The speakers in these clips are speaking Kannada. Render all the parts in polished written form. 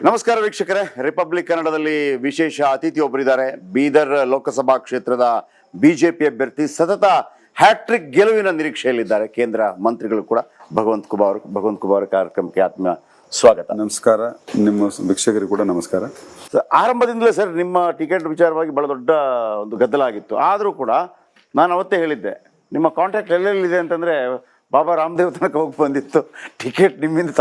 ನಮಸ್ಕಾರ ವೀಕ್ಷಕರೇ, ರಿಪಬ್ಲಿಕ್ ಕನ್ನಡದಲ್ಲಿ ವಿಶೇಷ ಅತಿಥಿ ಒಬ್ಬರಿದ್ದಾರೆ. ಬೀದರ್ ಲೋಕಸಭಾ ಕ್ಷೇತ್ರದ ಬಿಜೆಪಿ ಅಭ್ಯರ್ಥಿ, ಸತತ ಹ್ಯಾಟ್ರಿಕ್ ಗೆಲುವಿನ ನಿರೀಕ್ಷೆಯಲ್ಲಿದ್ದಾರೆ ಕೇಂದ್ರ ಮಂತ್ರಿಗಳು ಕೂಡ. ಭಗವಂತ ಖೂಬಾ ಅವರ ಕಾರ್ಯಕ್ರಮಕ್ಕೆ ಆತ್ಮ ಸ್ವಾಗತ. ನಮಸ್ಕಾರ. ನಿಮ್ಮ ವೀಕ್ಷಕರಿಗೆ ಕೂಡ ನಮಸ್ಕಾರ. ಆರಂಭದಿಂದಲೇ ಸರ್ ನಿಮ್ಮ ಟಿಕೆಟ್ ವಿಚಾರವಾಗಿ ಬಹಳ ದೊಡ್ಡ ಒಂದು ಗದ್ದಲ ಆಗಿತ್ತು. ಆದರೂ ಕೂಡ ನಾನು ಅವತ್ತೇ ಹೇಳಿದ್ದೆ, ನಿಮ್ಮ ಕಾಂಟ್ಯಾಕ್ಟ್ ಎಲ್ಲೆಲ್ಲಿದೆ ಅಂತಂದರೆ ಬಾಬಾ ರಾಮದೇವ್ ತನಕ ಹೋಗಿ ಬಂದಿತ್ತು. ಟಿಕೆಟ್ ನಿಮ್ಮಿಂದ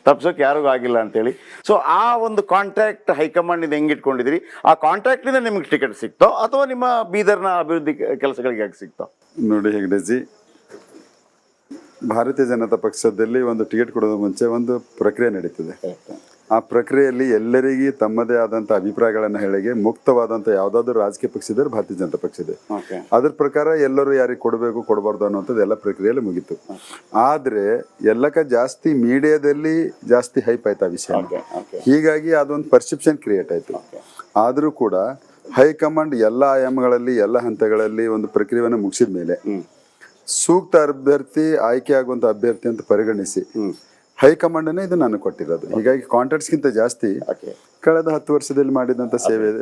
ತಪ್ಪಿಸೋಕೆ ಯಾರಿಗೂ ಆಗಿಲ್ಲ ಅಂತೇಳಿ. ಸೊ ಆ ಒಂದು ಕಾಂಟ್ಯಾಕ್ಟ್ ಹೈಕಮಾಂಡಿಂದ ಹೆಂಗೆ ಇಟ್ಕೊಂಡಿದ್ರಿ? ಆ ಕಾಂಟ್ಯಾಕ್ಟಿಂದ ನಿಮ್ಗೆ ಟಿಕೆಟ್ ಸಿಕ್ತೋ ಅಥವಾ ನಿಮ್ಮ ಬೀದರ್ನ ಅಭಿವೃದ್ಧಿ ಕೆಲಸಗಳಿಗೆ ಹೇಗೆ ಸಿಕ್ತೋ? ನೋಡಿ ಹೆಗ್ಡೆಜಿ, ಭಾರತೀಯ ಜನತಾ ಪಕ್ಷದಲ್ಲಿ ಒಂದು ಟಿಕೆಟ್ ಕೊಡೋದು ಮುಂಚೆ ಒಂದು ಪ್ರಕ್ರಿಯೆ ನಡೀತದೆ. ಆ ಪ್ರಕ್ರಿಯೆಯಲ್ಲಿ ಎಲ್ಲರಿಗೂ ತಮ್ಮದೇ ಆದಂಥ ಅಭಿಪ್ರಾಯಗಳನ್ನು ಹೇಳಿಗೆ ಮುಕ್ತವಾದಂಥ ಯಾವುದಾದ್ರೂ ರಾಜಕೀಯ ಪಕ್ಷ ಇದ್ದರೆ ಭಾರತೀಯ ಜನತಾ ಪಕ್ಷ ಇದೆ. ಅದ್ರ ಪ್ರಕಾರ ಎಲ್ಲರೂ ಯಾರಿಗೆ ಕೊಡಬೇಕು ಕೊಡಬಾರ್ದು ಅನ್ನೋಂಥದ್ದು ಎಲ್ಲ ಪ್ರಕ್ರಿಯೆಯಲ್ಲಿ ಮುಗೀತು. ಆದರೆ ಎಲ್ಲಕ್ಕ ಜಾಸ್ತಿ ಮೀಡಿಯಾದಲ್ಲಿ ಜಾಸ್ತಿ ಹೈಪ್ ಆಯ್ತು ಆ ವಿಷಯ. ಹೀಗಾಗಿ ಅದೊಂದು ಪರ್ಸೆಪ್ಷನ್ ಕ್ರಿಯೇಟ್ ಆಯಿತು. ಆದರೂ ಕೂಡ ಹೈಕಮಾಂಡ್ ಎಲ್ಲ ಆಯಾಮಗಳಲ್ಲಿ ಎಲ್ಲ ಹಂತಗಳಲ್ಲಿ ಒಂದು ಪ್ರಕ್ರಿಯೆಯನ್ನು ಮುಗಿಸಿದ ಮೇಲೆ ಸೂಕ್ತ ಅಭ್ಯರ್ಥಿ ಆಯ್ಕೆ ಆಗುವಂಥ ಅಭ್ಯರ್ಥಿ ಅಂತ ಪರಿಗಣಿಸಿ ಹೈಕಮಾಂಡನೇ ಇದು ನಾನು ಕೊಟ್ಟಿರೋದು. ಹೀಗಾಗಿ ಕಾಂಟ್ರಾಕ್ಟ್ಸ್ಗಿಂತ ಜಾಸ್ತಿ ಕಳೆದ 10 ವರ್ಷದಲ್ಲಿ ಮಾಡಿದಂಥ ಸೇವೆ ಇದೆ.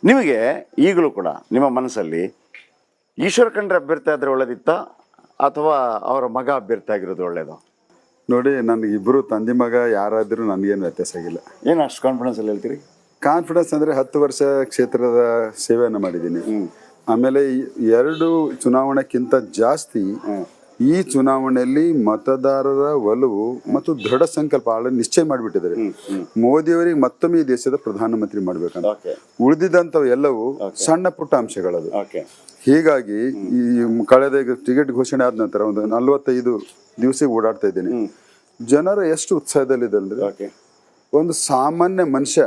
ನಿಮಗೆ ಈಗಲೂ ಕೂಡ ನಿಮ್ಮ ಮನಸ್ಸಲ್ಲಿ ಈಶ್ವರ ಖಂಡ್ರೆ ಅಭ್ಯರ್ಥಿ ಆದರೆ ಒಳ್ಳೇದಿತ್ತ ಅಥವಾ ಅವರ ಮಗ ಅಭ್ಯರ್ಥಿ ಆಗಿರೋದು ಒಳ್ಳೇದು? ನೋಡಿ, ನನಗೆ ಇಬ್ಬರು ತಂದೆ ಮಗ ಯಾರಾದರೂ ನನಗೇನು ವ್ಯತ್ಯಾಸ ಆಗಿಲ್ಲ. ಏನು ಅಷ್ಟು ಕಾನ್ಫಿಡೆನ್ಸ್ ಅಲ್ಲಿ ಹೇಳ್ತೀರಿ? ಕಾನ್ಫಿಡೆನ್ಸ್ ಅಂದರೆ 10 ವರ್ಷ ಕ್ಷೇತ್ರದ ಸೇವೆಯನ್ನು ಮಾಡಿದ್ದೀನಿ. ಆಮೇಲೆ 2 ಚುನಾವಣೆಕ್ಕಿಂತ ಜಾಸ್ತಿ ಈ ಚುನಾವಣೆಯಲ್ಲಿ ಮತದಾರರ ಒಲವು ಮತ್ತು ದೃಢ ಸಂಕಲ್ಪ ಆಳನ್ನು ನಿಶ್ಚಯ ಮಾಡಿಬಿಟ್ಟಿದ್ದಾರೆ. ಮೋದಿಯವರಿಗೆ ಮತ್ತೊಮ್ಮೆ ಈ ದೇಶದ ಪ್ರಧಾನಮಂತ್ರಿ ಮಾಡ್ಬೇಕಂತ. ಉಳಿದಿದ್ದಂಥವು ಎಲ್ಲವೂ ಸಣ್ಣ ಪುಟ್ಟ ಅಂಶಗಳದು. ಹೀಗಾಗಿ ಈ ಕಳೆದ ಟಿಕೆಟ್ ಘೋಷಣೆ ಆದ ನಂತರ ಒಂದು 45 ದಿವಸ ಓಡಾಡ್ತಾ ಇದ್ದೀನಿ. ಜನರು ಎಷ್ಟು ಉತ್ಸಾಹದಲ್ಲಿದೆ. ಒಂದು ಸಾಮಾನ್ಯ ಮನುಷ್ಯ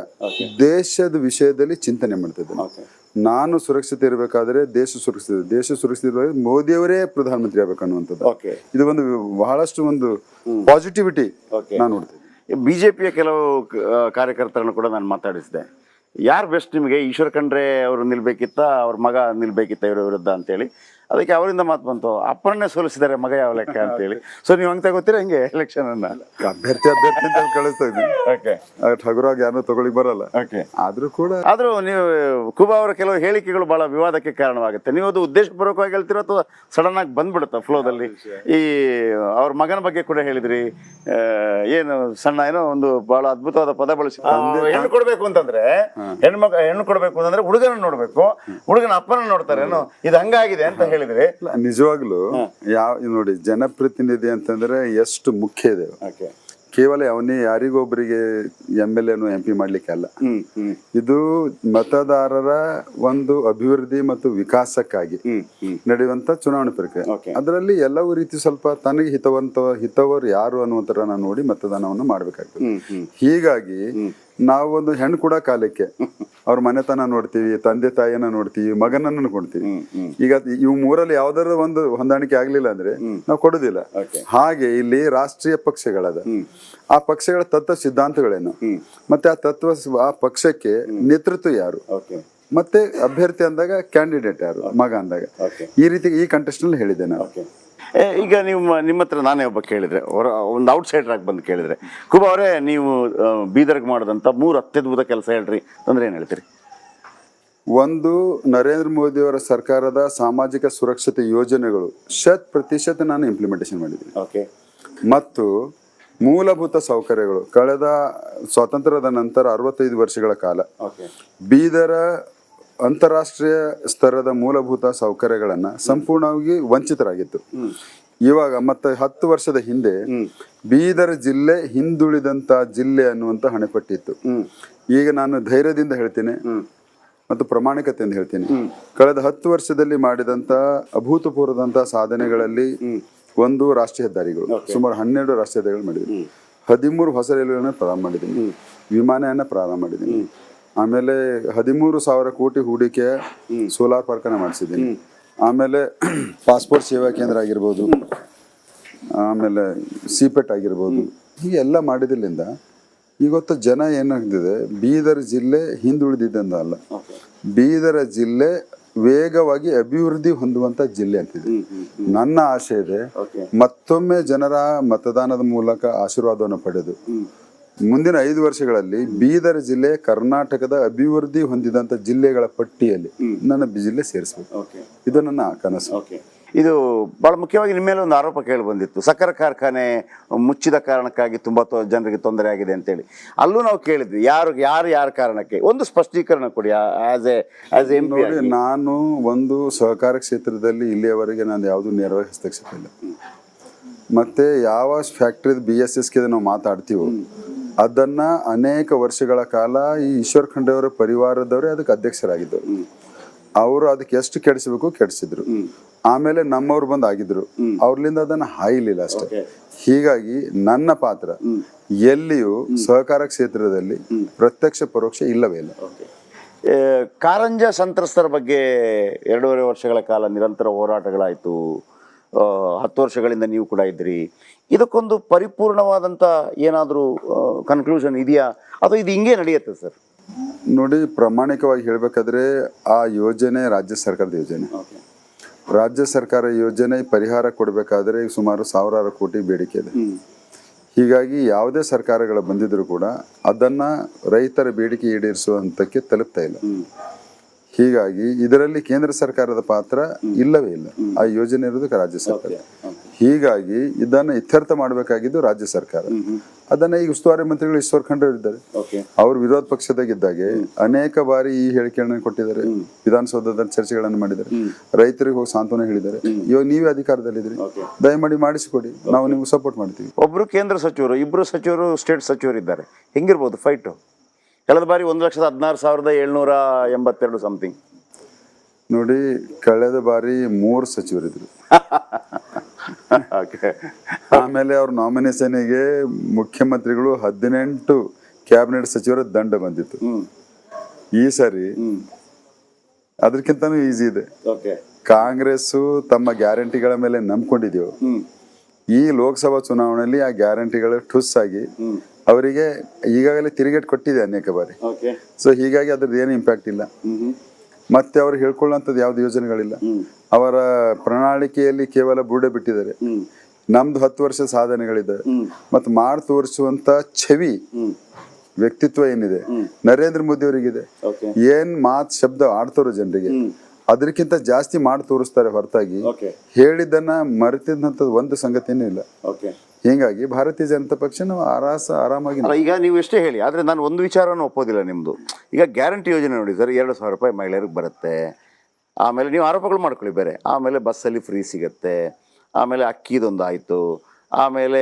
ದೇಶದ ವಿಷಯದಲ್ಲಿ ಚಿಂತನೆ ಮಾಡ್ತಿದ್ದಾನೆ. ನಾನು ಸುರಕ್ಷಿತ ಇರಬೇಕಾದ್ರೆ ದೇಶ ಸುರಕ್ಷಿತ ಇರಬೇಕು, ಮೋದಿಯವರೇ ಪ್ರಧಾನಮಂತ್ರಿ ಆಗ್ಬೇಕು ಅನ್ನುವಂಥದ್ದು. ಇದು ಒಂದು ಬಹಳಷ್ಟು ಒಂದು ಪಾಸಿಟಿವಿಟಿ ನಾನು ನೋಡ್ತೇನೆ. ಬಿಜೆಪಿಯ ಕೆಲವು ಕಾರ್ಯಕರ್ತರನ್ನು ಕೂಡ ನಾನು ಮಾತಾಡಿಸಿದೆ. ಯಾರು ಬೆಸ್ಟ್ ನಿಮಗೆ? ಈಶ್ವರ ಖಂಡ್ರೆ ಅವರು ನಿಲ್ಬೇಕಿತ್ತ, ಅವ್ರ ಮಗ ನಿಲ್ಬೇಕಿತ್ತ ಇವರ ವಿರುದ್ಧ ಅಂತೇಳಿ. ಅದಕ್ಕೆ ಅವರಿಂದ ಮಾತು ಬಂತು, ಅಪ್ಪರನ್ನೇ ಸೋಲಿಸಿದ್ದಾರೆ, ಮಗ ಯಾವ ಲೆಕ್ಕ ಅಂತೇಳಿ. ಸೊ ನೀವು ಹಂಗೆ ತಗೋತೀರಾ ಹೆಂಗೆ ಎಲೆಕ್ಷನ್ ಅನ್ನ? ಅಭ್ಯರ್ಥಿ ಅಂತ ಕಳಿಸ್ತಾ ಇದ್ದೀನಿ. ಹಗುರಾಗಿ ಯಾರು ತಗೊಳ್ಳಿ ಬರಲ್ಲ. ಆದ್ರೂ ನೀವು ಖೂಬಾ ಅವರ ಕೆಲವು ಹೇಳಿಕೆಗಳು ಬಹಳ ವಿವಾದಕ್ಕೆ ಕಾರಣವಾಗುತ್ತೆ. ನೀವು ಅದು ಉದ್ದೇಶಪೂರ್ವಕವಾಗಿ ಹೇಳ್ತೀರೋ ಅಥವಾ ಸಡನ್ ಆಗಿ ಬಂದ್ಬಿಡುತ್ತಾ ಫ್ಲೋದಲ್ಲಿ? ಈ ಅವ್ರ ಮಗನ ಬಗ್ಗೆ ಕೂಡ ಹೇಳಿದ್ರಿ, ಏನು ಸಣ್ಣ ಏನೋ ಒಂದು ಬಹಳ ಅದ್ಭುತವಾದ ಪದ ಬಳಸಿ, ಹೆಣ್ಣು ಕೊಡ್ಬೇಕು ಅಂತಂದ್ರೆ ಹೆಣ್ಣು ಕೊಡ್ಬೇಕು ಅಂತಂದ್ರೆ ಹುಡುಗನ ನೋಡ್ಬೇಕು, ಹುಡುಗನ ಅಪ್ಪನ ನೋಡ್ತಾರೆ ಏನೋ, ಇದು ಹಂಗಾಗಿದೆ ಅಂತ ಹೇಳಿದ್ರಿ. ನಿಜವಾಗ್ಲು ನೋಡಿ, ಜನಪ್ರತಿನಿಧಿ ಅಂತಂದ್ರೆ ಎಷ್ಟು ಮುಖ್ಯ ಇದೆ. ಕೇವಲ ಅವನೇ ಯಾರಿಗೊಬ್ಬರಿಗೆ MLA MP ಮಾಡ್ಲಿಕ್ಕೆ ಅಲ್ಲ. ಇದು ಮತದಾರರ ಒಂದು ಅಭಿವೃದ್ಧಿ ಮತ್ತು ವಿಕಾಸಕ್ಕಾಗಿ ನಡೆಯುವಂತ ಚುನಾವಣೆ ಪ್ರಕ್ರಿಯೆ. ಅದರಲ್ಲಿ ಎಲ್ಲವೂ ರೀತಿ ಸ್ವಲ್ಪ ತನಗೆ ಹಿತವರು ಯಾರು ಅನ್ನುವಂತರ ನಾನು ನೋಡಿ ಮತದಾನವನ್ನು ಮಾಡ್ಬೇಕಾಗ್ತದೆ. ಹೀಗಾಗಿ ನಾವು ಒಂದು ಹೆಣ್ಣು ಕೂಡ ಕಾಲಕ್ಕೆ ಅವ್ರ ಮನೆತನ ನೋಡ್ತೀವಿ, ತಂದೆ ತಾಯಿಯನ್ನ ನೋಡ್ತೀವಿ, ಮಗನನ್ನು ಕೊಡ್ತೀವಿ. ಈಗ ಇವು ಮೂರಲ್ಲಿ ಯಾವ್ದಾರ ಒಂದು ಹೊಂದಾಣಿಕೆ ಆಗ್ಲಿಲ್ಲ ಅಂದ್ರೆ ನಾವು ಕೊಡುದಿಲ್ಲ. ಹಾಗೆ ಇಲ್ಲಿ ರಾಷ್ಟ್ರೀಯ ಪಕ್ಷಗಳದ, ಆ ಪಕ್ಷಗಳ ತತ್ವ ಸಿದ್ಧಾಂತಗಳೇನು, ಮತ್ತೆ ಆ ಪಕ್ಷಕ್ಕೆ ನೇತೃತ್ವ ಯಾರು, ಮತ್ತೆ ಅಭ್ಯರ್ಥಿ ಅಂದಾಗ ಕ್ಯಾಂಡಿಡೇಟ್ ಯಾರು, ಮಗ ಅಂದಾಗ ಈ ರೀತಿ ಈ ಕಂಟೆಸ್ಟ್ ನಲ್ಲಿ ಹೇಳಿದ್ದೆ ನಾನು. ಈಗ ನಿಮ್ಮ ಹತ್ರ ನಾನೇ ಒಬ್ಬ ಕೇಳಿದ್ರೆ, ಒಂದು ಔಟ್ಸೈಡರ್ ಆಗಿ ಬಂದು ಕೇಳಿದ್ರೆ, ಖೂಬಾ ಅವರೇ ನೀವು ಬೀದರ್ಗೆ ಮಾಡಿದಂಥ 3 ಅತ್ಯದ್ಭುತ ಕೆಲಸ ಹೇಳ್ರಿ ಅಂದ್ರೆ ಏನು ಹೇಳ್ತೀರಿ? ಒಂದು, ನರೇಂದ್ರ ಮೋದಿ ಅವರ ಸರ್ಕಾರದ ಸಾಮಾಜಿಕ ಸುರಕ್ಷತೆ ಯೋಜನೆಗಳು 100% ನಾನು ಇಂಪ್ಲಿಮೆಂಟೇಷನ್ ಮಾಡಿದ್ದೀನಿ. ಮತ್ತು ಮೂಲಭೂತ ಸೌಕರ್ಯಗಳು ಕಳೆದ ಸ್ವಾತಂತ್ರ್ಯದ ನಂತರ 65 ವರ್ಷಗಳ ಕಾಲ ಬೀದರ ಅಂತಾರಾಷ್ಟ್ರೀಯ ಸ್ತರದ ಮೂಲಭೂತ ಸೌಕರ್ಯಗಳನ್ನ ಸಂಪೂರ್ಣವಾಗಿ ವಂಚಿತರಾಗಿತ್ತು. ಇವಾಗ ಮತ್ತೆ 10 ವರ್ಷದ ಹಿಂದೆ ಬೀದರ್ ಜಿಲ್ಲೆ ಹಿಂದುಳಿದಂತ ಜಿಲ್ಲೆ ಅನ್ನುವಂತ ಹಣೆಪಟ್ಟಿತ್ತು. ಈಗ ನಾನು ಧೈರ್ಯದಿಂದ ಹೇಳ್ತೀನಿ ಮತ್ತು ಪ್ರಾಮಾಣಿಕತೆಯಿಂದ ಹೇಳ್ತೀನಿ, ಕಳೆದ 10 ವರ್ಷದಲ್ಲಿ ಮಾಡಿದಂತ ಅಭೂತಪೂರ್ವದಂತ ಸಾಧನೆಗಳಲ್ಲಿ ಒಂದು ರಾಷ್ಟ್ರೀಯ ಹೆದ್ದಾರಿಗಳು, ಸುಮಾರು 12 ರಾಷ್ಟ್ರೀಯ ಹೆದ್ದಾರಿಗಳು ಮಾಡಿದ್ದೀನಿ. 13 ಹೊಸ ರೈಲ್ವೆಗಳನ್ನ ಪ್ರಾರಂಭ ಮಾಡಿದ್ದೀನಿ, ವಿಮಾನಯನ್ನ ಪ್ರಾರಂಭ ಮಾಡಿದ್ದೀನಿ. ಆಮೇಲೆ 13,000 ಕೋಟಿ ಹೂಡಿಕೆಯ ಸೋಲಾರ್ ಪಾರ್ಕನ್ನು ಮಾಡಿಸಿದ್ದೀನಿ. ಆಮೇಲೆ ಪಾಸ್ಪೋರ್ಟ್ ಸೇವಾ ಕೇಂದ್ರ ಆಗಿರ್ಬೋದು, ಆಮೇಲೆ ಸಿಪೆಟ್ ಆಗಿರ್ಬೋದು, ಹೀಗೆಲ್ಲ ಮಾಡಿದ್ರಿಂದ ಇವತ್ತು ಜನ ಏನಾಗ್ತಿದೆ, ಬೀದರ್ ಜಿಲ್ಲೆ ಹಿಂದುಳಿದಿದ್ದಂತ ಅಲ್ಲ, ಬೀದರ ಜಿಲ್ಲೆ ವೇಗವಾಗಿ ಅಭಿವೃದ್ಧಿ ಹೊಂದುವಂತ ಜಿಲ್ಲೆ ಅಂತಿದೆ. ನನ್ನ ಆಶೆ ಇದೆ, ಮತ್ತೊಮ್ಮೆ ಜನರ ಮತದಾನದ ಮೂಲಕ ಆಶೀರ್ವಾದವನ್ನು ಪಡೆದು ಮುಂದಿನ 5 ವರ್ಷಗಳಲ್ಲಿ ಬೀದರ್ ಜಿಲ್ಲೆ ಕರ್ನಾಟಕದ ಅಭಿವೃದ್ಧಿ ಹೊಂದಿದಂತ ಜಿಲ್ಲೆಗಳ ಪಟ್ಟಿಯಲ್ಲಿ ನನ್ನ ಜಿಲ್ಲೆ ಸೇರಿಸಬೇಕು. ಇದು ನನ್ನ ಕನಸು. ಇದು ಬಹಳ ಮುಖ್ಯವಾಗಿ ನಿಮ್ಮ ಮೇಲೆ ಒಂದು ಆರೋಪ ಕೇಳಿ ಬಂದಿತ್ತು, ಸಕ್ಕರೆ ಕಾರ್ಖಾನೆ ಮುಚ್ಚಿದ ಕಾರಣಕ್ಕಾಗಿ ತುಂಬಾ ಜನರಿಗೆ ತೊಂದರೆ ಆಗಿದೆ ಅಂತೇಳಿ. ಅಲ್ಲೂ ನಾವು ಕೇಳಿದ್ವಿ, ಯಾರ ಕಾರಣಕ್ಕೆ ಒಂದು ಸ್ಪಷ್ಟೀಕರಣ ಕೊಡಿ. ಆಸ್ ಎ ನೋಡಿ, ನಾನು ಒಂದು ಸಹಕಾರ ಕ್ಷೇತ್ರದಲ್ಲಿ ಇಲ್ಲಿಯವರೆಗೆ ನಾನು ಯಾವುದು ನೇರವಾಗಿ ಹಸ್ತಕ್ಷೇಪ ಇಲ್ಲ. ಮತ್ತೆ ಯಾವ ಫ್ಯಾಕ್ಟ್ರಿ BSSK ನಾವು ಮಾತಾಡ್ತೀವೋ ಅದನ್ನ ಅನೇಕ ವರ್ಷಗಳ ಕಾಲ ಈ ಈಶ್ವರ್ ಖಂಡ್ರೆ ಅವರ ಪರಿವಾರದವರೇ ಅದಕ್ಕೆ ಅಧ್ಯಕ್ಷರಾಗಿದ್ದರು. ಅವರು ಅದಕ್ಕೆ ಎಷ್ಟು ಕೆಡಿಸಬೇಕು ಕೆಡಿಸಿದ್ರು. ಆಮೇಲೆ ನಮ್ಮವ್ರು ಬಂದು ಆಗಿದ್ರು, ಅವ್ರಲಿಂದ ಅದನ್ನ ಹಾಯ್ಲಿಲ್ಲ ಅಷ್ಟೇ. ಹೀಗಾಗಿ ನನ್ನ ಪಾತ್ರ ಎಲ್ಲಿಯೂ ಸಹಕಾರ ಕ್ಷೇತ್ರದಲ್ಲಿ ಪ್ರತ್ಯಕ್ಷ ಪರೋಕ್ಷ ಇಲ್ಲವೇ ಇಲ್ಲ. ಕಾರಂಜ ಸಂತ್ರಸ್ತರ ಬಗ್ಗೆ 2.5 ವರ್ಷಗಳ ಕಾಲ ನಿರಂತರ ಹೋರಾಟಗಳಾಯಿತು. 10 ವರ್ಷಗಳಿಂದ ನೀವು ಕೂಡ ಇದ್ರಿ. ಇದಕ್ಕೊಂದು ಪರಿಪೂರ್ಣವಾದಂಥ ಏನಾದರೂ ಕನ್ಕ್ಲೂಷನ್ ಇದೆಯಾ, ಅಥವಾ ಇದು ಹಿಂಗೆ ನಡೆಯುತ್ತೆ ಸರ್? ನೋಡಿ, ಪ್ರಾಮಾಣಿಕವಾಗಿ ಹೇಳಬೇಕಾದ್ರೆ ಆ ಯೋಜನೆ ರಾಜ್ಯ ಸರ್ಕಾರದ ಯೋಜನೆ. ರಾಜ್ಯ ಸರ್ಕಾರ ಯೋಜನೆ ಪರಿಹಾರ ಕೊಡಬೇಕಾದ್ರೆ ಸುಮಾರು 1000 ಕೋಟಿ ಬೇಡಿಕೆ ಇದೆ. ಹೀಗಾಗಿ ಯಾವುದೇ ಸರ್ಕಾರಗಳು ಬಂದಿದ್ರು ಕೂಡ ಅದನ್ನ ರೈತರ ಬೇಡಿಕೆ ಈಡೇರಿಸುವ ಹಂತಕ್ಕೆ ತಲುಪ್ತಾ ಇಲ್ಲ. ಹೀಗಾಗಿ ಇದರಲ್ಲಿ ಕೇಂದ್ರ ಸರ್ಕಾರದ ಪಾತ್ರ ಇಲ್ಲವೇ ಇಲ್ಲ. ಆ ಯೋಜನೆ ಇರೋದಕ್ಕೆ ರಾಜ್ಯ ಸರ್ಕಾರ. ಹೀಗಾಗಿ ಇದನ್ನ ಇತ್ಯರ್ಥ ಮಾಡಬೇಕಾಗಿದ್ದು ರಾಜ್ಯ ಸರ್ಕಾರ. ಅದನ್ನ ಈಗ ಉಸ್ತುವಾರಿ ಮಂತ್ರಿಗಳು ಈಶ್ವರ್ ಖಂಡ್ರೆ ಇದ್ದಾರೆ. ಅವರು ವಿರೋಧ ಪಕ್ಷದಾಗಿದ್ದಾಗೆ ಅನೇಕ ಬಾರಿ ಈ ಹೇಳಿಕೆಗಳನ್ನು ಕೊಟ್ಟಿದ್ದಾರೆ, ವಿಧಾನಸೌಧದಲ್ಲಿ ಚರ್ಚೆಗಳನ್ನು ಮಾಡಿದ್ದಾರೆ, ರೈತರಿಗೆ ಹೋಗಿ ಸಾಂತ್ವನ ಹೇಳಿದ್ದಾರೆ. ಇವಾಗ ನೀವೇ ಅಧಿಕಾರದಲ್ಲಿದ್ರಿ, ದಯಮಾಡಿ ಮಾಡಿಸಿಕೊಡಿ, ನಾವು ನಿಮ್ಗೆ ಸಪೋರ್ಟ್ ಮಾಡ್ತೀವಿ. ಒಬ್ರು ಕೇಂದ್ರ ಸಚಿವರು, 2 ಸಚಿವರು ಸ್ಟೇಟ್ ಸಚಿವರು ಇದ್ದಾರೆ. ಹೆಂಗಿರ್ಬೋದು ಫೈಟು? ಕಳೆದ ಬಾರಿ 1,16,782 ಸಮಥಿಂಗ್. ನೋಡಿ, ಕಳೆದ ಬಾರಿ 3 ಸಚಿವರಿದ್ರು. ಆಮೇಲೆ ಅವ್ರ ನಾಮಿನೇಷನ್ಗೆ ಮುಖ್ಯಮಂತ್ರಿಗಳು 18 ಕ್ಯಾಬಿನೆಟ್ ಸಚಿವರ ದಂಡ ಬಂದಿತ್ತು. ಈ ಸರಿ ಅದಕ್ಕಿಂತನೂ ಈಸಿ ಇದೆ. ಕಾಂಗ್ರೆಸ್ ತಮ್ಮ ಗ್ಯಾರಂಟಿಗಳ ಮೇಲೆ ನಂಬ್ಕೊಂಡಿದೆಯೋ, ಈ ಲೋಕಸಭಾ ಚುನಾವಣೆಯಲ್ಲಿ ಆ ಗ್ಯಾರಂಟಿಗಳು ಠುಸ್ ಆಗಿ ಅವರಿಗೆ ಈಗಾಗಲೇ ತಿರುಗೇಟು ಕೊಟ್ಟಿದೆ ಅನೇಕ ಬಾರಿ. ಸೊ ಹೀಗಾಗಿ ಅದ್ರದ್ದು ಏನು ಇಂಪ್ಯಾಕ್ಟ್ ಇಲ್ಲ. ಮತ್ತೆ ಅವ್ರು ಹೇಳ್ಕೊಳ್ಳುವಂಥದ್ದು ಯಾವ್ದು ಯೋಜನೆಗಳಿಲ್ಲ. ಅವರ ಪ್ರಣಾಳಿಕೆಯಲ್ಲಿ ಕೇವಲ ಬುರುಡೆ ಬಿಟ್ಟಿದ್ದಾರೆ. ನಮ್ದು 10 ವರ್ಷ ಸಾಧನೆಗಳಿದೆ ಮತ್ತು ಮಾಡಿ ತೋರಿಸುವಂತ ಛವಿ, ವ್ಯಕ್ತಿತ್ವ ಏನಿದೆ ನರೇಂದ್ರ ಮೋದಿ ಅವರಿಗಿದೆ. ಏನ್ ಶಬ್ದ ಆಡ್ತಾರೋ ಜನರಿಗೆ ಅದಕ್ಕಿಂತ ಜಾಸ್ತಿ ಮಾಡಿ ತೋರಿಸ್ತಾರೆ ಹೊರತಾಗಿ ಹೇಳಿದ್ದನ್ನ ಮರೆತಿದ್ದಂಥದ್ದು ಒಂದು ಸಂಗತಿನೂ ಇಲ್ಲ. ಹೀಗಾಗಿ ಭಾರತೀಯ ಜನತಾ ಪಕ್ಷ ನಾವು ಆರಾಮಾಗಿ. ಈಗ ನೀವು ಎಷ್ಟೇ ಹೇಳಿ, ಆದ್ರೆ ನಾನು ಒಂದು ವಿಚಾರವನ್ನು ಒಪ್ಪೋದಿಲ್ಲ ನಿಮ್ದು. ಈಗ ಗ್ಯಾರಂಟಿ ಯೋಜನೆ ನೋಡಿ ಸರ್, 2,000 ರೂಪಾಯಿ ಮಹಿಳೆಯರಿಗೆ ಬರುತ್ತೆ. ಆಮೇಲೆ ನೀವು ಆರೋಪಗಳು ಮಾಡ್ಕೊಳ್ಳಿ ಬೇರೆ. ಆಮೇಲೆ ಬಸ್ಸಲ್ಲಿ ಫ್ರೀ ಸಿಗುತ್ತೆ. ಆಮೇಲೆ ಅಕ್ಕಿದೊಂದು ಆಯಿತು. ಆಮೇಲೆ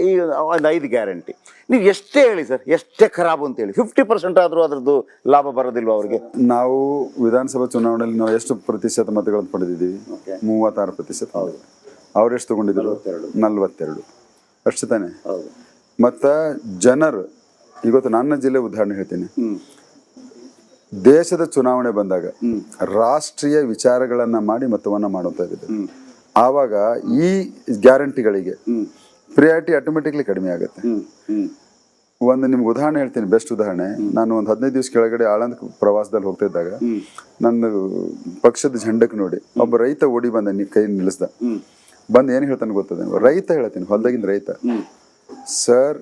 ಈ ಒಂದು 5 ಗ್ಯಾರಂಟಿ. ನೀವು ಎಷ್ಟೇ ಹೇಳಿ ಸರ್, ಎಷ್ಟೇ ಖರಾಬು ಅಂತೇಳಿ 50% ಆದರೂ ಅದರದ್ದು ಲಾಭ ಬರೋದಿಲ್ವ ಅವ್ರಿಗೆ? ನಾವು ವಿಧಾನಸಭಾ ಚುನಾವಣೆಯಲ್ಲಿ ನಾವು ಎಷ್ಟು ಪ್ರತಿಶತ ಮತಗಳನ್ನು ಪಡೆದಿದ್ದೀವಿ? 36%. ಹೌದು. ಅವ್ರೆಷ್ಟು ತಗೊಂಡಿದ್ರು? 42. ಅಷ್ಟು ತಾನೆ. ಮತ್ತ ಜನರು ಇವತ್ತು ನನ್ನ ಜಿಲ್ಲೆ ಉದಾಹರಣೆ ಹೇಳ್ತೀನಿ. ದೇಶದ ಚುನಾವಣೆ ಬಂದಾಗ ರಾಷ್ಟ್ರೀಯ ವಿಚಾರಗಳನ್ನ ಮಾಡಿ ಮತವನ್ನ ಮಾಡುತ್ತಾ ಇದ್ದಾರೆ. ಆವಾಗ ಈ ಗ್ಯಾರಂಟಿಗಳಿಗೆ ಪ್ರಿಯಾರಿಟಿ ಆಟೋಮೆಟಿಕ್ಲಿ ಕಡಿಮೆ ಆಗುತ್ತೆ. ಒಂದು ನಿಮ್ಗೆ ಉದಾಹರಣೆ ಹೇಳ್ತೀನಿ, ಬೆಸ್ಟ್ ಉದಾಹರಣೆ. ನಾನು ಒಂದು 15 ದಿವಸ ಕೆಳಗಡೆ ಆಳಂದ ಪ್ರವಾಸದಲ್ಲಿ ಹೋಗ್ತಾ ಇದ್ದಾಗ ನನ್ನ ಪಕ್ಷದ ಝಂಡಕ್ಕೆ ನೋಡಿ ಒಬ್ಬ ರೈತ ಓಡಿ ಬಂದ, ಕೈ ನಿಲ್ಲಿಸ್ದ. ಬಂದು ಏನು ಹೇಳ್ತಾನೆ ಗೊತ್ತದೆ? ರೈತ ಹೇಳ್ತೀನಿ, ಹೊಲದಾಗಿಂದ ರೈತ, ಸರ್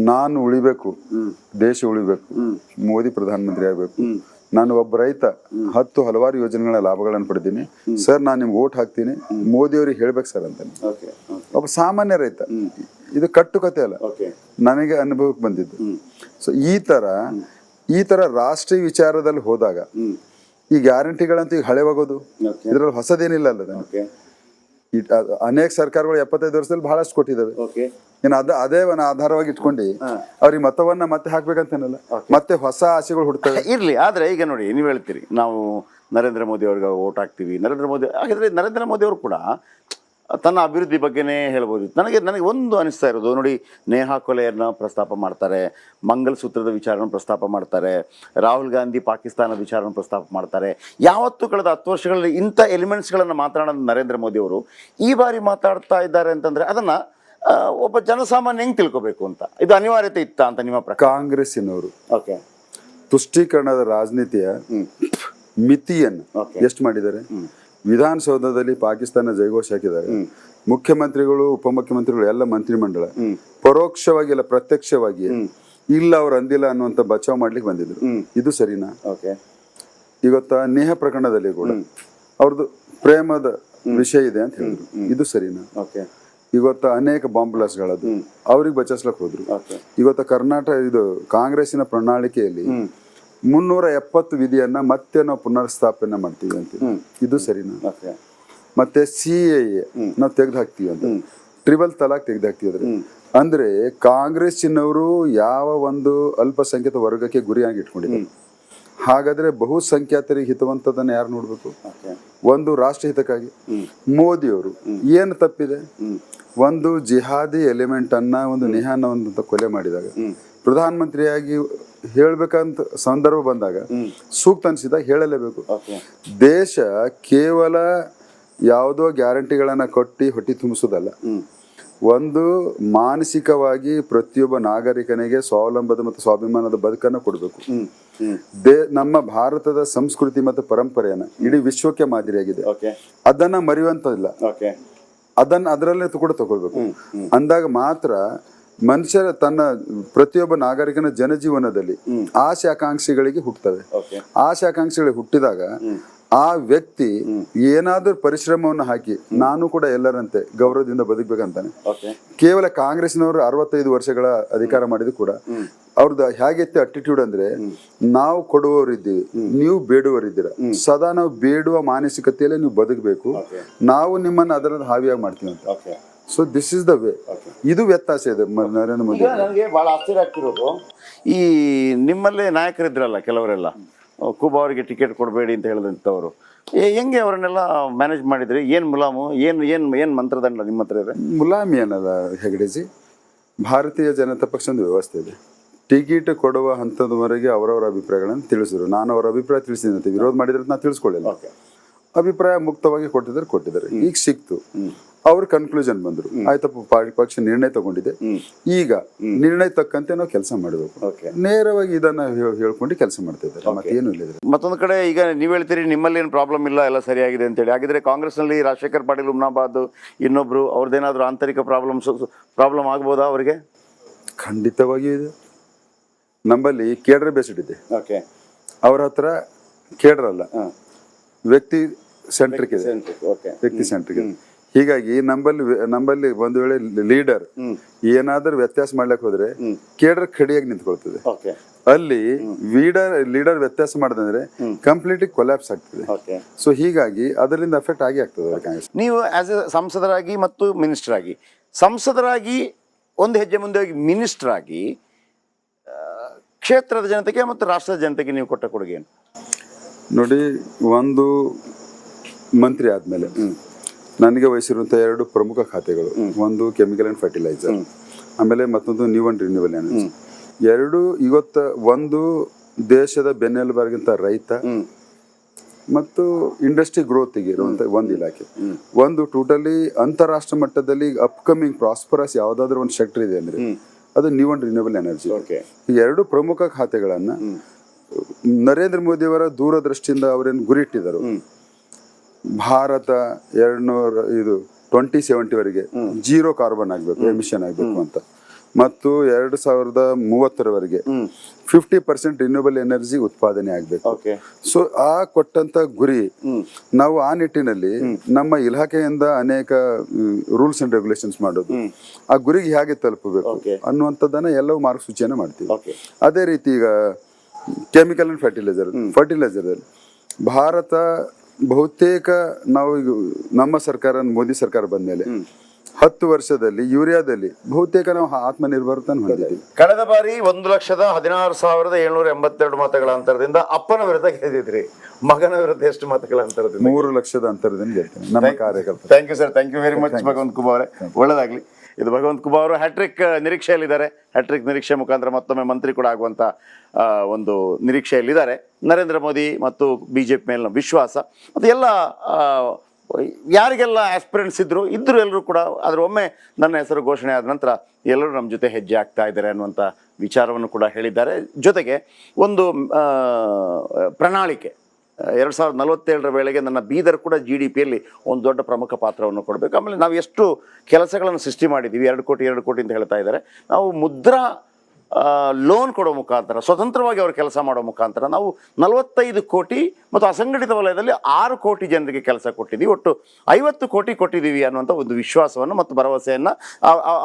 ನಾನು ಉಳಿಬೇಕು, ದೇಶ ಉಳಿಬೇಕು, ಮೋದಿ ಪ್ರಧಾನಮಂತ್ರಿ ಆಗ್ಬೇಕು, ನಾನು ಒಬ್ಬ ರೈತ, ಹಲವಾರು ಯೋಜನೆಗಳ ಲಾಭಗಳನ್ನು ಪಡೆದೀನಿ ಸರ್, ನಾನು ನಿಮ್ಗೆ ಓಟ್ ಹಾಕ್ತೀನಿ, ಮೋದಿ ಅವ್ರಿಗೆ ಹೇಳ್ಬೇಕು ಸರ್ ಅಂತಾನೆ. ಒಬ್ಬ ಸಾಮಾನ್ಯ ರೈತ. ಇದು ಕಟ್ಟುಕತೆ ಅಲ್ಲ, ನನಗೆ ಅನುಭವಕ್ಕೆ ಬಂದಿದ್ದು. ಸೊ ಈ ತರ ರಾಷ್ಟ್ರೀಯ ವಿಚಾರದಲ್ಲಿ ಹೋದಾಗ ಈ ಗ್ಯಾರಂಟಿಗಳಂತೂ ಈಗ ಹಳೆವಾಗೋದು, ಇದ್ರಲ್ಲಿ ಹೊಸದೇನಿಲ್ಲ ಅಲ್ಲ. ಅನೇಕ ಸರ್ಕಾರಗಳು 75 ವರ್ಷದಲ್ಲಿ ಬಹಳಷ್ಟು ಕೊಟ್ಟಿದ್ದಾವೆ. ಇನ್ನು ಅದೇ ಆಧಾರವಾಗಿ ಇಟ್ಕೊಂಡು ಅವ್ರಿಗೆ ಮತವನ್ನ ಮತ್ತೆ ಹಾಕ್ಬೇಕಂತೇನಲ್ಲ, ಮತ್ತೆ ಹೊಸ ಆಸೆಗಳು ಹುಡ್ತವೆ. ಇರ್ಲಿ. ಆದ್ರೆ ಈಗ ನೋಡಿ, ನೀವು ಹೇಳ್ತೀರಿ ನಾವು ನರೇಂದ್ರ ಮೋದಿ ಅವ್ರಿಗೆ ಓಟ್ ಹಾಕ್ತೀವಿ. ಹಾಗಾದ್ರೆ ನರೇಂದ್ರ ಮೋದಿ ಅವರು ಕೂಡ ತನ್ನ ಅಭಿವೃದ್ಧಿ ಬಗ್ಗೆನೇ ಹೇಳ್ಬೋದು. ನನಗೆ ಒಂದು ಅನಿಸ್ತಾ ಇರೋದು ನೋಡಿ, ನೇಹಾ ಕೊಲೆಯನ್ನು ಪ್ರಸ್ತಾಪ ಮಾಡ್ತಾರೆ, ಮಂಗಲಸೂತ್ರದ ವಿಚಾರವನ್ನು ಪ್ರಸ್ತಾಪ ಮಾಡ್ತಾರೆ, ರಾಹುಲ್ ಗಾಂಧಿ ಪಾಕಿಸ್ತಾನದ ವಿಚಾರವನ್ನು ಪ್ರಸ್ತಾಪ ಮಾಡ್ತಾರೆ. ಯಾವತ್ತೂ ಕಳೆದ 10 ವರ್ಷಗಳಲ್ಲಿ ಇಂಥ ಎಲಿಮೆಂಟ್ಸ್ಗಳನ್ನು ಮಾತನಾಡೋದು ನರೇಂದ್ರ ಮೋದಿ ಅವರು ಈ ಬಾರಿ ಮಾತಾಡ್ತಾ ಇದ್ದಾರೆ ಅಂತಂದ್ರೆ ಅದನ್ನ ಒಬ್ಬ ಜನಸಾಮಾನ್ಯ ಹೆಂಗ್ ತಿಳ್ಕೊಬೇಕು ಅಂತ, ಇದು ಅನಿವಾರ್ಯತೆ ಇತ್ತ ಅಂತ ನಿಮ್ಮ ಪ್ರಕಾರ? ಕಾಂಗ್ರೆಸ್ಸಿನವರು ತುಷ್ಟೀಕರಣದ ರಾಜನೀತಿಯ ಮಿತಿಯನ್ನು ಎಷ್ಟು ಮಾಡಿದ್ದಾರೆ? ವಿಧಾನಸೌಧದಲ್ಲಿ ಪಾಕಿಸ್ತಾನ ಜೈಘೋಷ ಹಾಕಿದ್ದಾರೆ. ಮುಖ್ಯಮಂತ್ರಿಗಳು ಉಪಮುಖ್ಯಮಂತ್ರಿಗಳು ಎಲ್ಲ ಮಂತ್ರಿಮಂಡಲ ಪರೋಕ್ಷವಾಗಿ ಇಲ್ಲ ಪ್ರತ್ಯಕ್ಷವಾಗಿ ಇಲ್ಲ ಅವ್ರು ಅಂದಿಲ್ಲ ಅನ್ನುವಂತ ಬಚಾವ್ ಮಾಡ್ಲಿಕ್ಕೆ ಬಂದಿದ್ರು. ಇದು ಸರಿನಾ? ಇವತ್ತ ನೇಹ ಪ್ರಕರಣದಲ್ಲಿ ಕೂಡ ಅವ್ರದ್ದು ಪ್ರೇಮದ ವಿಷಯ ಇದೆ ಅಂತ ಹೇಳಿದ್ರು. ಇದು ಸರಿನಾ? ಇವತ್ತ ಅನೇಕ ಬಾಂಬ್ ಬ್ಲಾಸ್ಟ್ಗಳದ್ದು ಅವ್ರಿಗೆ ಬಚಾಯಿಸ್ಲಕ್ ಹೋದ್ರು. ಇವತ್ತ ಕರ್ನಾಟಕ ಇದು ಕಾಂಗ್ರೆಸ್ಸಿನ ಪ್ರಣಾಳಿಕೆಯಲ್ಲಿ 370 ವಿಧಿಯನ್ನ ಮತ್ತೆ ನಾವು ಪುನರ್ಸ್ಥಾಪನೆ ಮಾಡ್ತೀವಿ ಅಂತ. ಇದು ಸರಿನಾ? ಮತ್ತೆ CAA ನಾವು ತೆಗೆದು ಹಾಕ್ತೀವಿ ಅಂತ, ಟ್ರಿಬಲ್ ತಲಾಕ್ ತೆಗೆದು ಹಾಕ್ತಿದ್ರೆ ಅಂದ್ರೆ ಕಾಂಗ್ರೆಸ್ಸಿನವರು ಯಾವ ಒಂದು ಅಲ್ಪಸಂಖ್ಯಾತ ವರ್ಗಕ್ಕೆ ಗುರಿಯಾಗಿ ಇಟ್ಕೊಂಡಿದ್ದಾರೆ. ಹಾಗಾದ್ರೆ ಬಹುಸಂಖ್ಯಾತರಿಗೆ ಹಿತವಂತದನ್ನ ಯಾರು ನೋಡ್ಬೇಕು? ಒಂದು ರಾಷ್ಟ್ರ ಹಿತಕ್ಕಾಗಿ ಮೋದಿಯವರು ಏನು ತಪ್ಪಿದೆ? ಒಂದು ಜಿಹಾದಿ ಎಲಿಮೆಂಟ್ ಅನ್ನ ಒಂದು ನಿಹಾನ ಒಂದು ಕೊಲೆ ಮಾಡಿದಾಗ ಪ್ರಧಾನಮಂತ್ರಿಯಾಗಿ ಹೇಳ್ಬೇಕಂತ ಸಂದರ್ಭ ಬಂದಾಗ ಸೂಕ್ತ ಅನಿಸಿದಾಗ ಹೇಳಲೇಬೇಕು. ದೇಶ ಕೇವಲ ಯಾವುದೋ ಗ್ಯಾರಂಟಿಗಳನ್ನ ಕೊಟ್ಟು ಹೊಟ್ಟಿ ತುಂಬಿಸೋದಲ್ಲ, ಒಂದು ಮಾನಸಿಕವಾಗಿ ಪ್ರತಿಯೊಬ್ಬ ನಾಗರಿಕನಿಗೆ ಸ್ವಾವಲಂಬದ ಮತ್ತು ಸ್ವಾಭಿಮಾನದ ಬದುಕನ್ನು ಕೊಡಬೇಕು. ನಮ್ಮ ಭಾರತದ ಸಂಸ್ಕೃತಿ ಮತ್ತು ಪರಂಪರೆಯನ್ನ ಇಡೀ ವಿಶ್ವಕ್ಕೆ ಮಾದರಿಯಾಗಿದೆ, ಅದನ್ನ ಮರೆಯುವಂತದಿಲ್ಲ. ಅದರಲ್ಲೇ ಕೂಡ ತಗೊಳ್ಬೇಕು. ಅಂದಾಗ ಮಾತ್ರ ಮನುಷ್ಯರ ತನ್ನ ಪ್ರತಿಯೊಬ್ಬ ನಾಗರಿಕನ ಜನಜೀವನದಲ್ಲಿ ಆಸೆ ಆಕಾಂಕ್ಷೆಗಳಿಗೆ ಹುಟ್ಟುತ್ತವೆ. ಆಸೆ ಆಕಾಂಕ್ಷೆಗಳಿಗೆ ಹುಟ್ಟಿದಾಗ ಆ ವ್ಯಕ್ತಿ ಏನಾದ್ರೂ ಪರಿಶ್ರಮವನ್ನು ಹಾಕಿ ನಾನು ಕೂಡ ಎಲ್ಲರಂತೆ ಗೌರವದಿಂದ ಬದುಕ್ಬೇಕಂತಾನೆ. ಕೇವಲ ಕಾಂಗ್ರೆಸ್ನವರು 65 ವರ್ಷಗಳ ಅಧಿಕಾರ ಮಾಡಿದ್ರು ಕೂಡ ಅವ್ರದ್ದು ಹೇಗಿತ್ತು ಅಟಿಟ್ಯೂಡ್ ಅಂದ್ರೆ, ನಾವು ಕೊಡುವವರಿದ್ದೀವಿ, ನೀವು ಬೇಡುವವರಿದ್ದೀರ, ಸದಾ ನಾವು ಬೇಡುವ ಮಾನಸಿಕತೆಯಲ್ಲೇ ನೀವು ಬದುಕಬೇಕು, ನಾವು ನಿಮ್ಮನ್ನ ಅದರಲ್ಲಿ ಹಾವಿಯಾಗಿ ಮಾಡ್ತೀವಿ ಅಂತ. So this is the way. ಇದು ವ್ಯತ್ಯಾಸ ಇದೆ ನರೇಂದ್ರ ಮೋದಿ. ನನಗೆ ಬಹಳ ಆಶ್ಚರ್ಯ ಆಗ್ತಿರೋದು, ಈ ನಿಮ್ಮಲ್ಲೇ ನಾಯಕರಿದ್ರಲ್ಲ ಕೆಲವರೆಲ್ಲ, ಕುಬಾ ಅವರಿಗೆ ಟಿಕೆಟ್ ಕೊಡಬೇಡಿ ಅಂತ ಹೇಳಿದಂಥವ್ರು, ಹೆಂಗೆ ಅವರನ್ನೆಲ್ಲ ಮ್ಯಾನೇಜ್ ಮಾಡಿದ್ರಿ? ಏನು ಮುಲಾಮು, ಏನು ಮಂತ್ರದಂಡ ನಿಮ್ಮ ಹತ್ರ ಇದೆ? ಮುಲಾಮಿ ಏನಲ್ಲ ಹೆಗಡೆಜಿ, ಭಾರತೀಯ ಜನತಾ ಪಕ್ಷದ ವ್ಯವಸ್ಥೆ ಇದೆ. ಟಿಕೆಟ್ ಕೊಡುವ ಹಂತದವರೆಗೆ ಅವರವರ ಅಭಿಪ್ರಾಯಗಳನ್ನು ತಿಳಿಸಿದ್ರು. ನಾನು ಅವರ ಅಭಿಪ್ರಾಯ ತಿಳಿಸಿದಂತೆ ವಿರೋಧ ಮಾಡಿದ್ರೆ ನಾನು ತಿಳಿಸ್ಕೊಳ್ಳಿಲ್ಲ. ಅಭಿಪ್ರಾಯ ಮುಕ್ತವಾಗಿ ಕೊಟ್ಟಿದ್ದಾರೆ. ಈಗ ಸಿಕ್ತು, ಅವ್ರ ಕನ್ಕ್ಲೂಷನ್ ಬಂದ್ರು, ಆಯ್ತಪ್ಪ ಪಕ್ಷ ನಿರ್ಣಯ ತಗೊಂಡಿದೆ, ಈಗ ನಿರ್ಣಯ ತಕ್ಕಂತೆ ನಾವು ಕೆಲಸ ಮಾಡಬೇಕು. ನೇರವಾಗಿ ಇದನ್ನ ಹೇಳ್ಕೊಂಡು ಕೆಲಸ ಮಾಡ್ತಾ ಇದ್ದಾರೆ, ಮತ್ತೇನು ಇಲ್ಲ. ಮತ್ತೊಂದು ಕಡೆ ಈಗ ನೀವ್ ಹೇಳ್ತೀರಿ ನಿಮ್ಮಲ್ಲಿ ಏನು ಪ್ರಾಬ್ಲಮ್ ಇಲ್ಲ, ಎಲ್ಲ ಸರಿಯಾಗಿದೆ ಅಂತ ಹೇಳಿ. ಹಾಗಿದ್ರೆ ಕಾಂಗ್ರೆಸ್ ನಲ್ಲಿ ರಾಜಶೇಖರ್ ಪಾಟೀಲ್ ಉಮ್ನಾಬಾದ್ ಇನ್ನೊಬ್ರು ಅವ್ರದ್ದೇನಾದ್ರು ಆಂತರಿಕ ಪ್ರಾಬ್ಲಮ್ ಆಗ್ಬೋದಾ ಅವರಿಗೆ? ಖಂಡಿತವಾಗಿಯೂ ಇದೆ. ನಮ್ಮಲ್ಲಿ ಕೇಡ್ರೆ ಬೇಸ್ಡ್ ಇದೆ. ಅವ್ರ ಹತ್ರ ಕೇಡ್ರಲ್ಲ, ವ್ಯಕ್ತಿ ಸೆಂಟ್ರಿಕ್ ಇದೆ, ವ್ಯಕ್ತಿ ಸೆಂಟ್ರಿಕ್ ಇದೆ. ಹೀಗಾಗಿ ನಮ್ಮಲ್ಲಿ ಒಂದು ವೇಳೆ ಲೀಡರ್ ಏನಾದ್ರೂ ವ್ಯತ್ಯಾಸ ಮಾಡ್ಲಿಕ್ಕೆ ಹೋದ್ರೆ ಕೇಡ್ರ ಕಡಿಯಾಗಿ ನಿಂತ್ಕೊಳ್ತದೆ. ಅಲ್ಲಿ ಲೀಡರ್ ವ್ಯತ್ಯಾಸ ಮಾಡಿದ್ರೆ ಕಂಪ್ಲೀಟ್ಲಿ ಕೊಲ್ಯಾಪ್ಸ್ ಆಗ್ತದೆ. ಸೊ ಹೀಗಾಗಿ ಅದರಿಂದ ಎಫೆಕ್ಟ್ ಆಗ್ತದೆ ಕಾಂಗ್ರೆಸ್. ನೀವು ಆಸ್ ಎ ಸಂಸದರಾಗಿ ಮತ್ತು ಮಿನಿಸ್ಟರ್ ಆಗಿ, ಸಂಸದರಾಗಿ ಒಂದು ಹೆಜ್ಜೆ ಮುಂದೆ ಹೋಗಿ ಮಿನಿಸ್ಟರ್ ಆಗಿ ಕ್ಷೇತ್ರದ ಜನತೆಗೆ ಮತ್ತು ರಾಷ್ಟ್ರದ ಜನತೆಗೆ ನೀವು ಕೊಟ್ಟ ಕೊಡುಗೆ ಏನು? ನೋಡಿ, ಒಂದು ಮಂತ್ರಿ ಆದ್ಮೇಲೆ ನನಗೆ ವಹಿಸಿರುವಂಥ 2 ಪ್ರಮುಖ ಖಾತೆಗಳು, ಒಂದು ಕೆಮಿಕಲ್ ಅಂಡ್ ಫರ್ಟಿಲೈಸರ್, ಆಮೇಲೆ ಮತ್ತೊಂದು ನ್ಯೂ ಅಂಡ್ ರಿನ್ಯೂವಲ್ ಎನರ್ಜಿ. 2 ಇವತ್ತು ಒಂದು ದೇಶದ ಬೆನ್ನೆಲುಬಾಗಿಂತ ರೈತ ಮತ್ತು ಇಂಡಸ್ಟ್ರಿ ಗ್ರೋತ್ಗೆ ಇರುವಂತ ಒಂದು ಇಲಾಖೆ. ಒಂದು ಟೋಟಲಿ ಅಂತಾರಾಷ್ಟ್ರ ಮಟ್ಟದಲ್ಲಿ ಅಪ್ಕಮಿಂಗ್ ಪ್ರಾಸ್ಪರಸ್ ಯಾವ್ದಾದ್ರು ಒಂದು ಸೆಕ್ಟರ್ ಇದೆ ಅಂದ್ರೆ ಅದು ನ್ಯೂ ಅಂಡ್ ರಿನ್ಯೂವಲ್ ಎನರ್ಜಿ. ಈ 2 ಪ್ರಮುಖ ಖಾತೆಗಳನ್ನ ನರೇಂದ್ರ ಮೋದಿ ಅವರ ದೂರದೃಷ್ಟಿಯಿಂದ ಅವರೇನು ಗುರಿ ಇಟ್ಟಿದ್ದಾರೆ, ಭಾರತ 2070 ವರೆಗೆ 0 ಕಾರ್ಬನ್ ಆಗ್ಬೇಕು, ಎಮಿಷನ್ ಆಗ್ಬೇಕು ಅಂತ, ಮತ್ತು 2030 50% ರಿನ್ಯೂವಬಲ್ ಎನರ್ಜಿ ಉತ್ಪಾದನೆ ಆಗ್ಬೇಕು. ಸೊ ಆ ಕೊಟ್ಟಂತ ಗುರಿ ನಾವು ಆ ನಿಟ್ಟಿನಲ್ಲಿ ನಮ್ಮ ಇಲಾಖೆಯಿಂದ ಅನೇಕ ರೂಲ್ಸ್ ಅಂಡ್ ರೆಗ್ಯುಲೇಷನ್ಸ್ ಮಾಡೋದು, ಆ ಗುರಿಗೆ ಹೇಗೆ ತಲುಪಬೇಕು ಅನ್ನುವಂಥದ್ದನ್ನ ಎಲ್ಲವೂ ಮಾರ್ಗಸೂಚಿಯನ್ನ ಮಾಡ್ತೀವಿ. ಅದೇ ರೀತಿ ಈಗ ಕೆಮಿಕಲ್ ಅಂಡ್ ಫರ್ಟಿಲೈಸರ್ ಭಾರತ ಬಹುತೇಕ ನಾವು ಈಗ ನಮ್ಮ ಸರ್ಕಾರ ಮೋದಿ ಸರ್ಕಾರ ಬಂದ್ಮೇಲೆ 10 ವರ್ಷದಲ್ಲಿ ಯೂರಿಯಾದಲ್ಲಿ ಬಹುತೇಕ ನಾವು ಆತ್ಮನಿರ್ಭರತೆ ಹೊಂದಿದ್ದೀವಿ. ಕಳೆದ ಬಾರಿ 1,16,782 ಮತಗಳ ಅಂತರದಿಂದ ಅಪ್ಪನ ವಿರುದ್ಧ ಗೆದ್ದಿದ್ರಿ, ಮಗನ ವಿರುದ್ಧ ಎಷ್ಟು ಮತಗಳ ಅಂತರದಿಂದ? 3 ಲಕ್ಷದ ಅಂತರದಿಂದ ಗೆಲ್ತೇನೆ ನಮ್ಮ ಕಾರ್ಯಕರ್ತರು. Thank you sir, thank you very much Bhagwanth Khuba ಅವರೇ, ಒಳ್ಳೆದಾಗ್ಲಿ. ಇದು ಭಗವಂತ ಕುಬಾ ಅವರು ಹ್ಯಾಟ್ರಿಕ್ ನಿರೀಕ್ಷೆಯಲ್ಲಿದ್ದಾರೆ. ಹ್ಯಾಟ್ರಿಕ್ ನಿರೀಕ್ಷೆ ಮುಖಾಂತರ ಮತ್ತೊಮ್ಮೆ ಮಂತ್ರಿ ಕೂಡ ಆಗುವಂಥ ಒಂದು ನಿರೀಕ್ಷೆಯಲ್ಲಿದ್ದಾರೆ. ನರೇಂದ್ರ ಮೋದಿ ಮತ್ತು BJP ಮೇಲಿನ ವಿಶ್ವಾಸ ಮತ್ತು ಎಲ್ಲ ಯಾರಿಗೆಲ್ಲ ಆಸ್ಪಿರೆಂಟ್ಸ್ ಇದ್ರು ಎಲ್ಲರೂ ಕೂಡ ಅದ್ರ ಒಮ್ಮೆ ನನ್ನ ಹೆಸರು ಘೋಷಣೆ ಆದ ನಂತರ ಎಲ್ಲರೂ ನಮ್ಮ ಜೊತೆ ಹೆಜ್ಜೆ ಆಗ್ತಾ ಇದ್ದಾರೆ ಅನ್ನುವಂಥ ವಿಚಾರವನ್ನು ಕೂಡ ಹೇಳಿದ್ದಾರೆ. ಜೊತೆಗೆ ಒಂದು ಪ್ರಣಾಳಿಕೆ 2047 ವೇಳೆಗೆ ನನ್ನ ಬೀದರ್ ಕೂಡ GDPಯಲ್ಲಿ ಒಂದು ದೊಡ್ಡ ಪ್ರಮುಖ ಪಾತ್ರವನ್ನು ಕೊಡಬೇಕು. ಆಮೇಲೆ ನಾವು ಎಷ್ಟು ಕೆಲಸಗಳನ್ನು ಸೃಷ್ಟಿ ಮಾಡಿದ್ದೀವಿ, 2 ಕೋಟಿ ಅಂತ ಹೇಳ್ತಾ ಇದ್ದಾರೆ. ನಾವು ಮುದ್ರಾ ಲೋನ್ ಕೊಡೋ ಮುಖಾಂತರ, ಸ್ವತಂತ್ರವಾಗಿ ಅವರು ಕೆಲಸ ಮಾಡೋ ಮುಖಾಂತರ ನಾವು 45 ಕೋಟಿ ಮತ್ತು ಅಸಂಘಟಿತ ವಲಯದಲ್ಲಿ 6 ಕೋಟಿ ಜನರಿಗೆ ಕೆಲಸ ಕೊಟ್ಟಿದ್ದೀವಿ. ಒಟ್ಟು 50 ಕೋಟಿ ಕೊಟ್ಟಿದ್ದೀವಿ ಅನ್ನುವಂಥ ಒಂದು ವಿಶ್ವಾಸವನ್ನು ಮತ್ತು ಭರವಸೆಯನ್ನು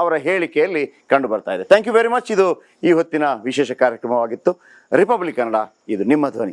ಅವರ ಹೇಳಿಕೆಯಲ್ಲಿ ಕಂಡು ಬರ್ತಾ ಇದೆ. Thank you very much. ಇದು ಈ ಹೊತ್ತಿನ ವಿಶೇಷ ಕಾರ್ಯಕ್ರಮವಾಗಿತ್ತು. ರಿಪಬ್ಲಿಕ್ ಕನ್ನಡ, ಇದು ನಿಮ್ಮ ಧ್ವನಿ.